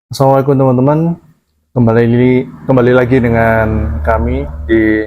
Assalamualaikum teman-teman, kembali lagi dengan kami di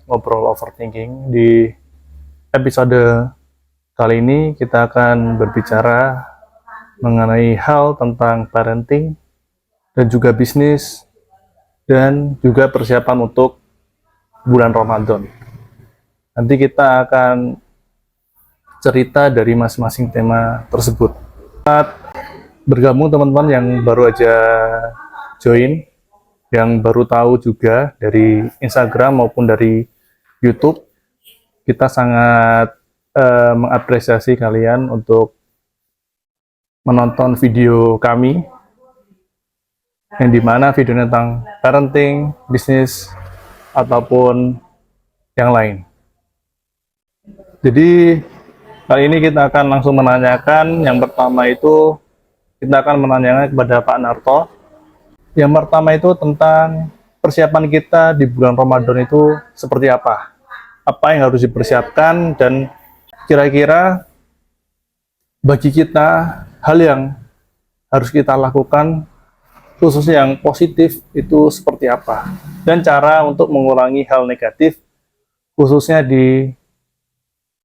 Ngobrol Overthinking. Di episode kali ini kita akan berbicara mengenai hal tentang parenting dan juga bisnis dan juga persiapan untuk bulan Ramadan. Nanti kita akan cerita dari masing-masing tema tersebut. Bergabung teman-teman yang baru aja join, yang baru tahu juga dari Instagram maupun dari YouTube, kita sangat mengapresiasi kalian untuk menonton video kami, yang dimana video tentang parenting, bisnis, ataupun yang lain. Jadi kali ini kita akan langsung menanyakan. Yang pertama itu kita akan menanyakan kepada Pak Narto. Yang pertama itu tentang persiapan kita di bulan Ramadan itu seperti apa? Apa yang harus dipersiapkan, dan kira-kira bagi kita hal yang harus kita lakukan khususnya yang positif itu seperti apa? Dan cara untuk mengurangi hal negatif khususnya di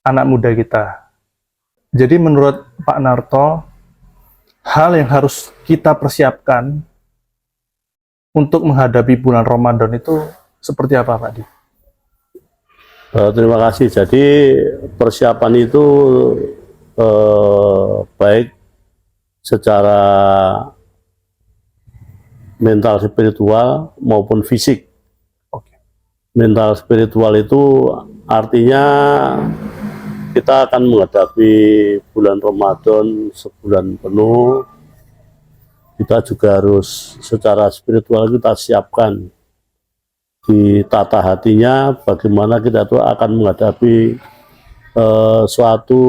anak muda kita. Jadi menurut Pak Narto, hal yang harus kita persiapkan untuk menghadapi bulan Ramadan itu seperti apa, Pak Di? Terima kasih. Jadi persiapan itu baik secara mental spiritual maupun fisik. Oke. Mental spiritual itu artinya kita akan menghadapi bulan Ramadan sebulan penuh. Kita juga harus secara spiritual kita siapkan, ditata hatinya bagaimana kita tuh akan menghadapi suatu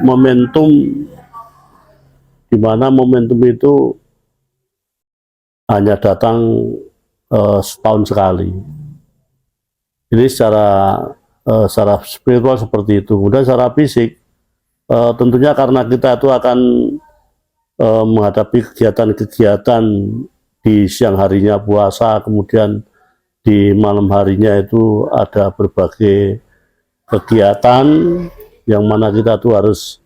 momentum, di mana momentum itu hanya datang setahun sekali. Ini secara spiritual seperti itu. Kemudian secara fisik, tentunya karena kita itu akan menghadapi kegiatan-kegiatan di siang harinya puasa, kemudian di malam harinya itu ada berbagai kegiatan yang mana kita tuh harus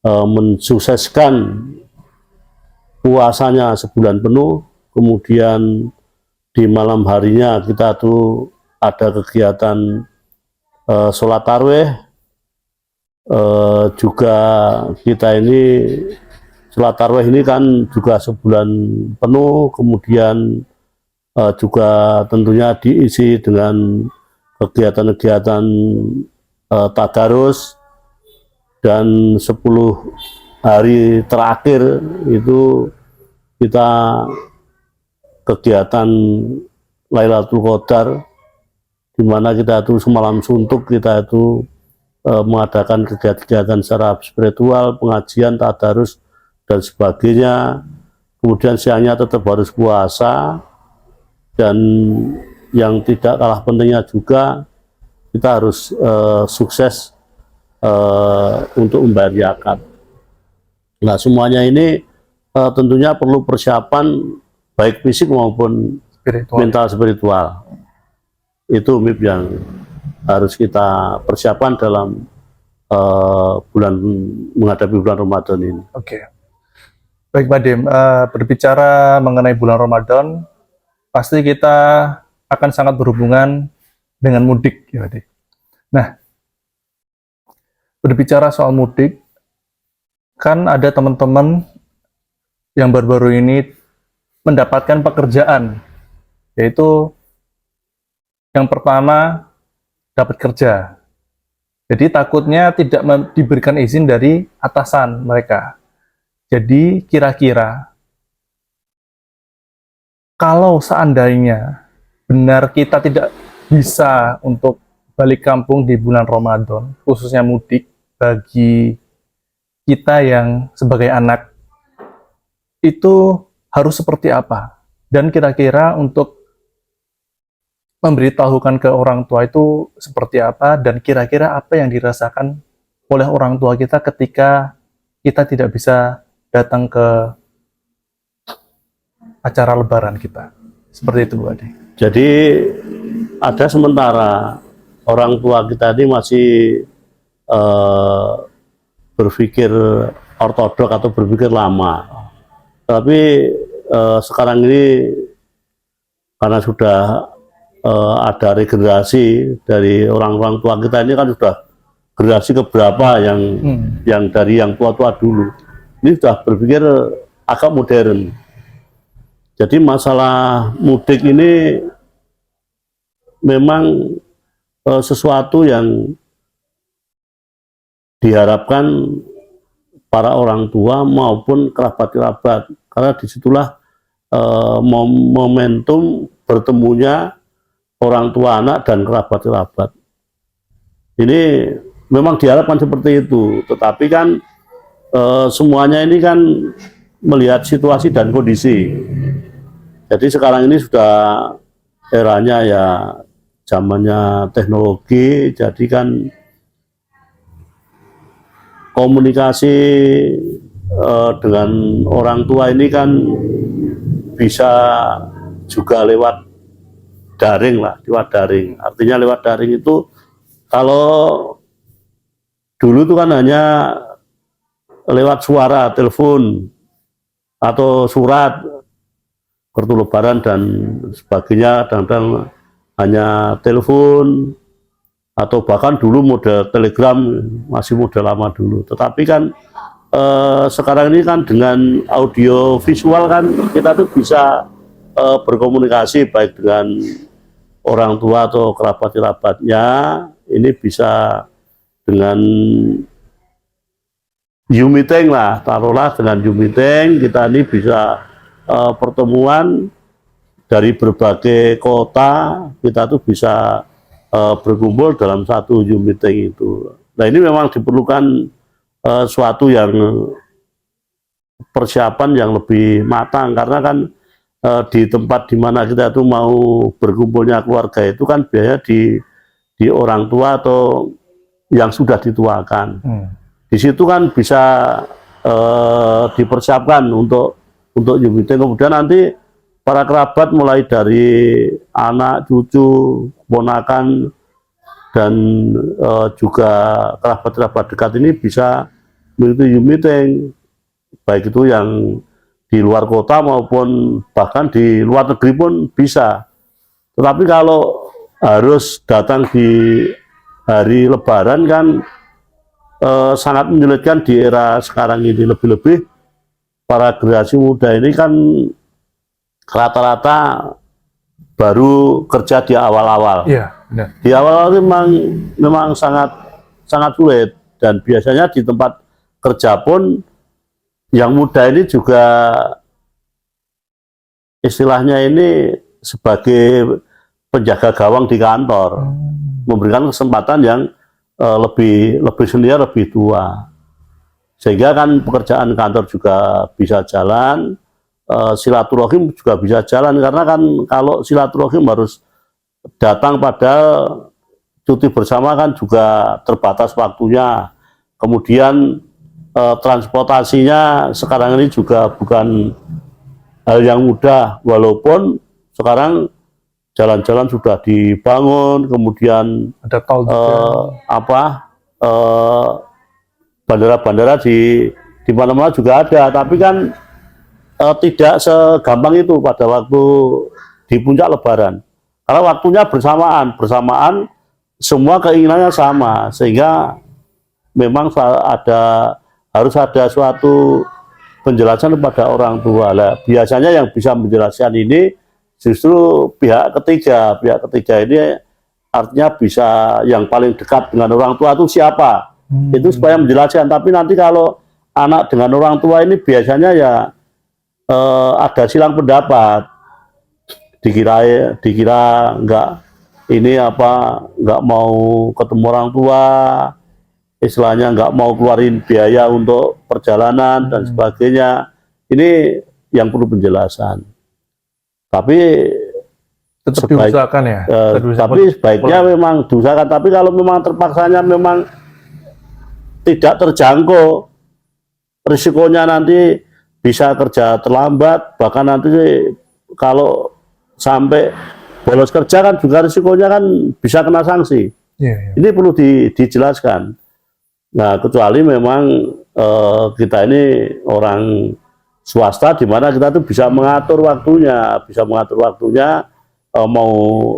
mensukseskan puasanya sebulan penuh. Kemudian di malam harinya kita tuh ada kegiatan sholat tarawih. Juga kita ini sholat tarawih ini kan juga sebulan penuh, kemudian juga tentunya diisi dengan kegiatan-kegiatan tadarus, dan 10 hari terakhir itu kita kegiatan Lailatul Qadar, di mana kita itu semalam suntuk, kita itu mengadakan kegiatan-kegiatan secara spiritual, pengajian, tadarus dan sebagainya. Kemudian siangnya tetap harus puasa, dan yang tidak kalah pentingnya juga kita harus sukses untuk membayar zakat. Nah, semuanya ini tentunya perlu persiapan baik fisik maupun Spiritual. mental spiritual. Itu MIP yang harus kita persiapkan dalam menghadapi bulan Ramadan ini. Oke. Baik, Pak Dim, berbicara mengenai bulan Ramadan, pasti kita akan sangat berhubungan dengan mudik, ya, Pak Dim. Nah, berbicara soal mudik, kan ada teman-teman yang baru-baru ini mendapatkan pekerjaan, yaitu yang pertama dapat kerja. Jadi takutnya tidak diberikan izin dari atasan mereka. Jadi kira-kira kalau seandainya benar kita tidak bisa untuk balik kampung di bulan Ramadan, khususnya mudik, bagi kita yang sebagai anak, itu harus seperti apa? Dan kira-kira untuk memberitahukan ke orang tua itu seperti apa, dan kira-kira apa yang dirasakan oleh orang tua kita ketika kita tidak bisa datang ke acara Lebaran kita. Seperti itu, Bu Ade. Jadi ada sementara orang tua kita ini masih berpikir ortodok atau berpikir lama. Tapi sekarang ini karena sudah ada regenerasi dari orang-orang tua kita ini kan sudah generasi keberapa yang dari yang tua-tua dulu. Ini sudah berpikir agak modern. Jadi masalah mudik ini memang sesuatu yang diharapkan para orang tua maupun kerabat-kerabat, karena disitulah momentum bertemunya orang tua anak dan kerabat-kerabat. Ini memang diharapkan seperti itu, tetapi kan semuanya ini kan melihat situasi dan kondisi. Jadi sekarang ini sudah eranya ya zamannya teknologi, jadi kan komunikasi dengan orang tua ini kan bisa juga lewat daring lah, lewat daring. Artinya lewat daring itu kalau dulu itu kan hanya lewat suara, telepon, atau surat, kartu lebaran dan sebagainya, dan hanya telepon, atau bahkan dulu model telegram, masih model lama dulu. Tetapi kan sekarang ini kan dengan audio visual kan kita tuh bisa berkomunikasi baik dengan orang tua atau kerabat-kerabatnya. Ini bisa dengan Zoom meeting lah, taruhlah dengan Zoom meeting kita ini bisa pertemuan dari berbagai kota, kita tuh bisa berkumpul dalam satu Zoom meeting itu. Nah ini memang diperlukan suatu yang persiapan yang lebih matang, karena kan di tempat di mana kita tuh mau berkumpulnya keluarga itu kan biasanya di orang tua atau yang sudah dituakan. Di situ kan bisa dipersiapkan untuk Zoom meeting. Kemudian nanti para kerabat mulai dari anak, cucu, ponakan, dan juga kerabat-kerabat dekat ini bisa mengikuti Zoom meeting, baik itu yang di luar kota maupun bahkan di luar negeri pun bisa. Tetapi kalau harus datang di hari Lebaran kan sangat menyulitkan di era sekarang ini. Lebih-lebih para generasi muda ini kan rata-rata baru kerja di awal-awal. Iya, benar. Di awal-awal memang sangat sulit, dan biasanya di tempat kerja pun yang muda ini juga istilahnya ini sebagai penjaga gawang di kantor, memberikan kesempatan yang lebih senior, lebih tua, sehingga kan pekerjaan kantor juga bisa jalan, silaturahim juga bisa jalan, karena kan kalau silaturahim harus datang pada cuti bersama kan juga terbatas waktunya. Kemudian transportasinya sekarang ini juga bukan hal yang mudah, walaupun sekarang jalan-jalan sudah dibangun, kemudian Ada tol juga. Bandara-bandara di mana-mana juga ada, tapi kan tidak segampang itu pada waktu di puncak Lebaran, karena waktunya bersamaan, semua keinginannya sama, sehingga memang harus ada suatu penjelasan kepada orang tua. Lah, biasanya yang bisa menjelaskan ini justru pihak ketiga ini, artinya bisa yang paling dekat dengan orang tua itu siapa, itu supaya menjelaskan. Tapi nanti kalau anak dengan orang tua ini biasanya ya ada silang pendapat, dikira nggak mau ketemu orang tua, istilahnya nggak mau keluarin biaya untuk perjalanan dan sebagainya. Ini yang perlu penjelasan. Tapi tetap diusahakan ya. Tapi sebaiknya memang diusahakan. Tapi kalau memang terpaksanya memang tidak terjangkau, risikonya nanti bisa kerja terlambat, bahkan nanti kalau sampai bolos kerja kan juga risikonya kan bisa kena sanksi. Ini perlu dijelaskan. Nah, kecuali memang kita ini orang swasta di mana kita tuh bisa mengatur waktunya, mau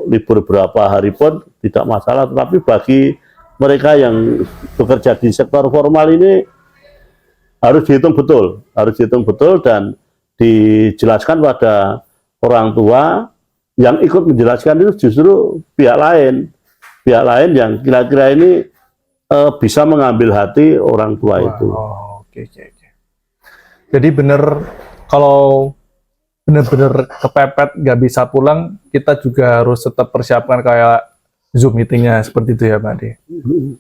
libur berapa hari pun tidak masalah. Tetapi bagi mereka yang bekerja di sektor formal ini harus dihitung betul dan dijelaskan pada orang tua. Yang ikut menjelaskan itu justru pihak lain yang kira-kira ini bisa mengambil hati orang tua itu. Oke. Jadi benar, kalau benar-benar kepepet nggak bisa pulang, kita juga harus tetap persiapkan kayak Zoom meetingnya seperti itu ya, Pak Ade.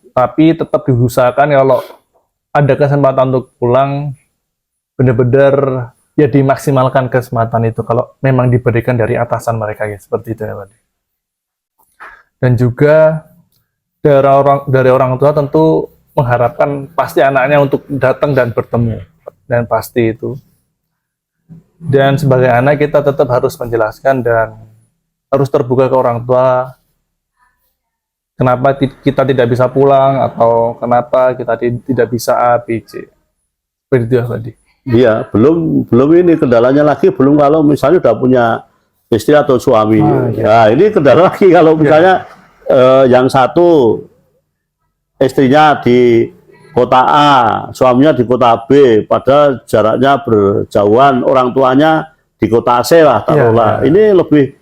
Tapi tetap diusahakan kalau ada kesempatan untuk pulang, benar-benar ya dimaksimalkan kesempatan itu kalau memang diberikan dari atasan mereka ya, seperti itu ya, Pak Ade. Dan juga dari orang tua tentu mengharapkan pasti anaknya untuk datang dan bertemu, dan pasti itu. Dan sebagai anak kita tetap harus menjelaskan dan harus terbuka ke orang tua kenapa kita tidak bisa pulang atau kenapa kita tidak bisa A, B, C. Seperti itu ya, Pak Ade. Iya, belum ini kendalanya lagi, belum kalau misalnya udah punya istri atau suami. Nah, ini kendala lagi kalau misalnya yang satu istrinya di kota A, suaminya di kota B, padahal jaraknya berjauhan, orang tuanya di kota C lah, taruhlah. Ini lebih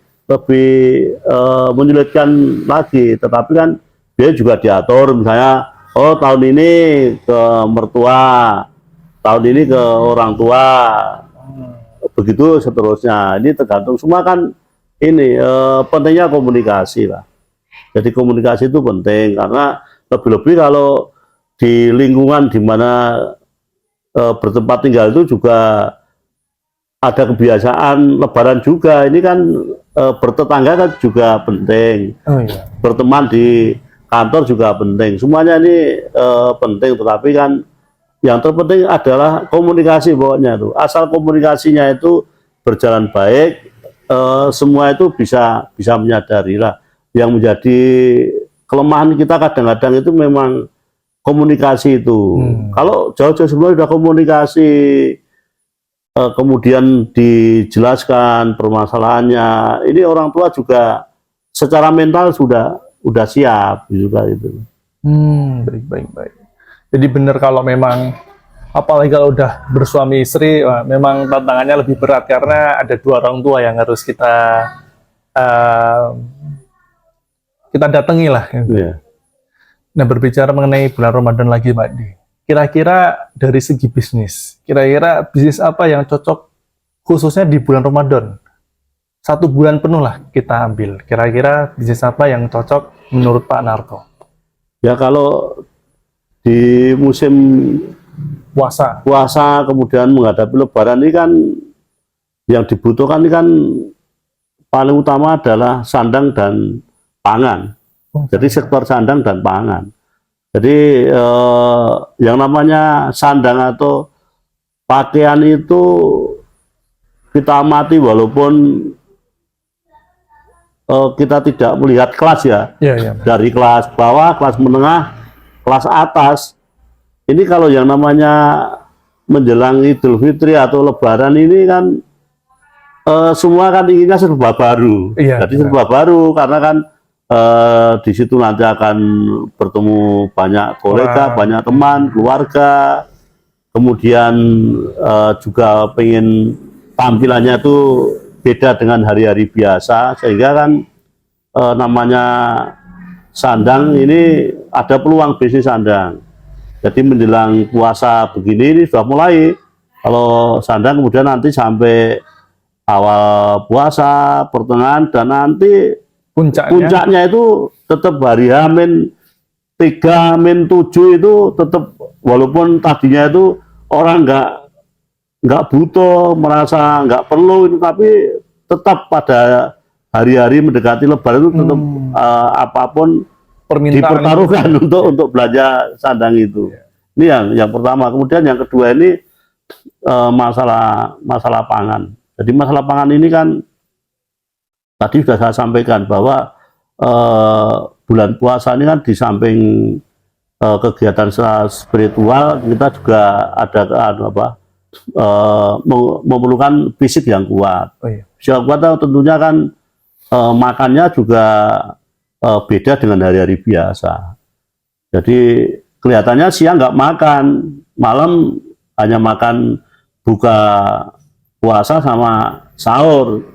menyulitkan lagi, tetapi kan dia juga diatur, misalnya, oh tahun ini ke mertua, tahun ini ke orang tua, begitu seterusnya. Ini tergantung, semua kan ini pentingnya komunikasi lah. Jadi komunikasi itu penting, karena lebih-lebih kalau di lingkungan di mana bertempat tinggal itu juga ada kebiasaan lebaran juga. Ini kan bertetangga kan juga penting. Berteman di kantor juga penting. Semuanya ini penting, tetapi kan yang terpenting adalah komunikasi pokoknya itu. Asal komunikasinya itu berjalan baik, semua itu bisa menyadari lah. Yang menjadi kelemahan kita kadang-kadang itu memang komunikasi itu. Kalau jauh-jauh sebelumnya sudah komunikasi, kemudian dijelaskan permasalahannya, ini orang tua juga secara mental sudah siap juga itu. Baik. Jadi benar kalau memang, apalagi kalau udah bersuami istri, memang tantangannya lebih berat karena ada dua orang tua yang harus kita datangi lah. Yeah. Nah, berbicara mengenai bulan Ramadan lagi, Pak Ade. Kira-kira dari segi bisnis, kira-kira bisnis apa yang cocok khususnya di bulan Ramadan? 1 bulan penuh lah kita ambil. Kira-kira bisnis apa yang cocok menurut Pak Narto? Ya kalau di musim puasa kemudian menghadapi Lebaran ini kan yang dibutuhkan ini kan paling utama adalah sandang dan pangan. Jadi sektor sandang dan pangan. Jadi yang namanya sandang atau pakaian itu kita amati walaupun kita tidak melihat kelas ya. Dari kelas bawah, kelas menengah, kelas atas. Ini kalau yang namanya menjelang Idul Fitri atau Lebaran ini kan semua kan inginnya serba baru. Jadi serba baru karena kan di situ nanti akan bertemu banyak kolega, banyak teman, keluarga, kemudian juga pengen tampilannya itu beda dengan hari-hari biasa, sehingga kan namanya sandang ini ada peluang bisnis sandang. Jadi menjelang puasa begini ini sudah mulai, kalau sandang kemudian nanti sampai awal puasa, pertengahan, dan nanti puncaknya itu tetap hari H-3, H-7 itu tetap, walaupun tadinya itu orang nggak butuh, merasa nggak perlu itu, tapi tetap pada hari-hari mendekati Lebaran itu tetap apapun dipertaruhkan untuk belanja sandang itu. Ini yang pertama. Kemudian yang kedua ini masalah pangan. Jadi masalah pangan ini kan tadi sudah saya sampaikan bahwa bulan puasa ini kan di samping kegiatan secara spiritual, kita juga ada memerlukan fisik yang kuat. Oh, iya. Fisik yang kuat tentunya kan makannya juga beda dengan hari-hari biasa. Jadi kelihatannya siang nggak makan, malam hanya makan buka puasa sama sahur,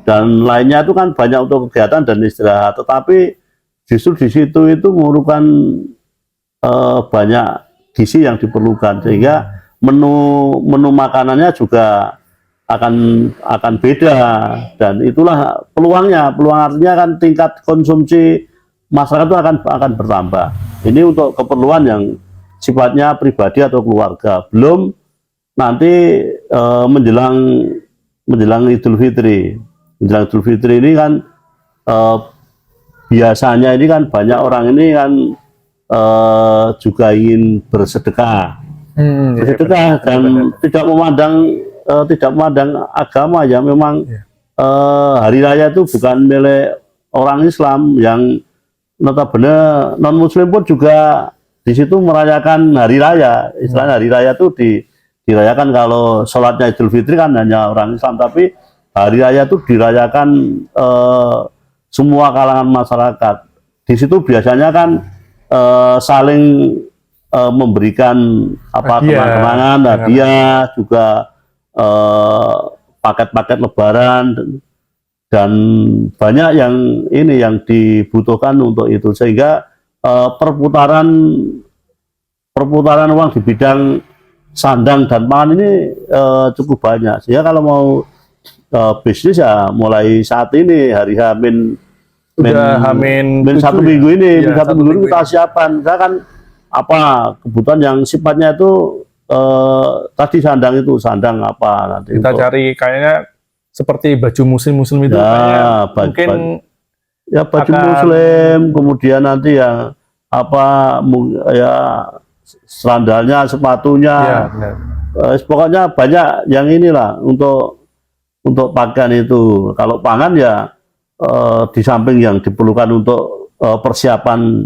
dan lainnya itu kan banyak untuk kegiatan dan istirahat. Tetapi justru di situ itu memerlukan banyak gizi yang diperlukan, sehingga menu makanannya juga akan beda, dan itulah peluangnya. Peluang artinya kan tingkat konsumsi masyarakat itu akan bertambah. Ini untuk keperluan yang sifatnya pribadi atau keluarga. Belum nanti menjelang Idul Fitri. Menjelang Idul Fitri ini kan biasanya ini kan banyak orang ini kan juga ingin bersedekah. Bersedekah dan tidak memandang agama, ya memang hari raya itu bukan milik orang Islam, yang notabene non Muslim pun juga di situ merayakan hari raya. Istilahnya hari raya itu dirayakan, kalau sholatnya Idul Fitri kan hanya orang Islam, tapi hari raya itu dirayakan semua kalangan masyarakat. Di situ biasanya kan saling memberikan kenang-kenangan, hadiah, juga paket-paket lebaran, dan banyak yang dibutuhkan untuk itu, sehingga perputaran uang di bidang sandang dan pangan ini cukup banyak. Sehingga kalau mau bisnis ya mulai saat ini, hari H-min satu minggu ini, satu minggu ini kita siapkan. Saya kan kebutuhan yang sifatnya itu tadi sandang apa nanti kita cari kayaknya seperti baju muslim itu ya, mungkin ya baju muslim, kemudian nanti ya sandalnya, sepatunya, pokoknya banyak yang inilah untuk pakaian itu. Kalau pangan ya di samping yang diperlukan untuk persiapan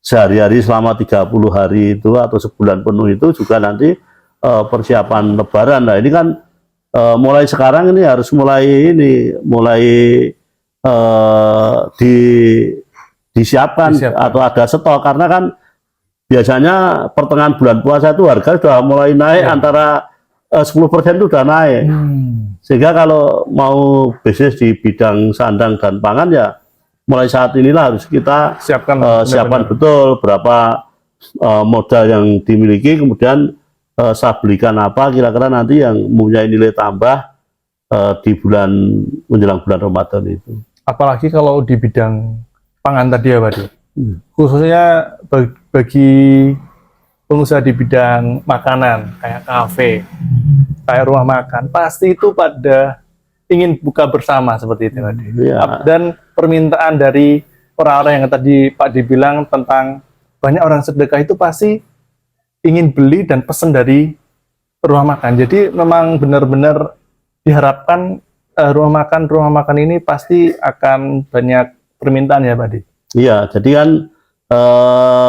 sehari-hari selama 30 hari itu atau sebulan penuh, itu juga nanti persiapan lebaran. Nah ini kan mulai sekarang ini harus mulai disiapkan atau ada stok, karena kan biasanya pertengahan bulan puasa itu harga sudah mulai naik, antara 10% itu sudah naik. Sehingga kalau mau bisnis di bidang sandang dan pangan ya mulai saat inilah harus kita siapkan betul berapa modal yang dimiliki, kemudian saya belikan apa kira-kira nanti yang mempunyai nilai tambah di menjelang bulan Ramadan itu. Apalagi kalau di bidang pangan tadi ya Pak Di, khususnya bagi pengusaha di bidang makanan kayak kafe, kayak rumah makan, pasti itu pada ingin buka bersama seperti itu Pak Di. Dan permintaan dari orang-orang yang tadi Pak Di bilang tentang banyak orang sedekah itu pasti ingin beli dan pesan dari rumah makan. Jadi memang benar-benar diharapkan rumah makan ini pasti akan banyak permintaan ya Pak Di. Iya, jadi kan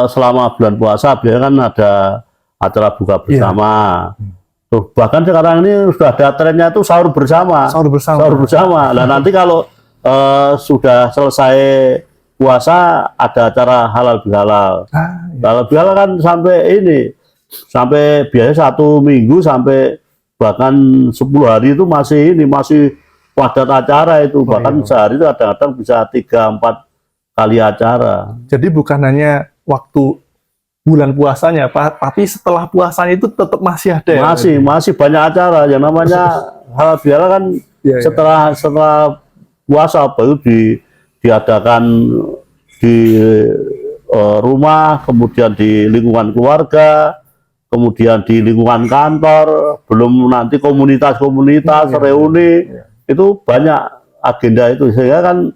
selama bulan puasa biasanya kan ada acara buka bersama. Bahkan sekarang ini sudah ada trennya itu sahur bersama. Nah nanti kalau sudah selesai puasa ada acara halal bihalal. Halal bihalal kan sampai biasanya 1 minggu sampai bahkan 10 hari itu masih padat acara itu. Bahkan sehari itu kadang-kadang bisa 3-4 kali acara. Jadi bukan hanya waktu bulan puasanya Pak, tapi setelah puasanya itu tetap masih ada ya? Masih banyak acara. Yang namanya halal bihalal kan setelah puasa baru diadakan di rumah, kemudian di lingkungan keluarga, kemudian di lingkungan kantor, belum nanti komunitas reuni. Itu banyak agenda itu. Sehingga kan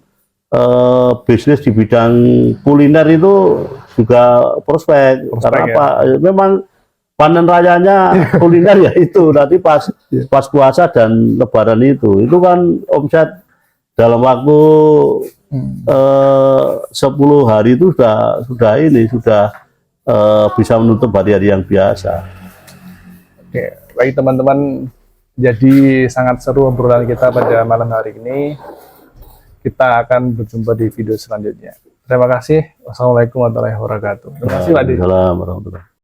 bisnis di bidang kuliner itu juga prospek. Karena apa? Memang panen rayanya kuliner ya itu nanti pas puasa dan lebaran itu kan omset dalam waktu 10 hari itu sudah bisa menutup hari-hari yang biasa. Oke, baik teman-teman, jadi sangat seru obrolan kita pada malam hari ini. Kita akan berjumpa di video selanjutnya. Terima kasih. Wassalamualaikum warahmatullahi wabarakatuh. Terima kasih Pak Di. Waalaikumsalam warahmatullahi wabarakatuh.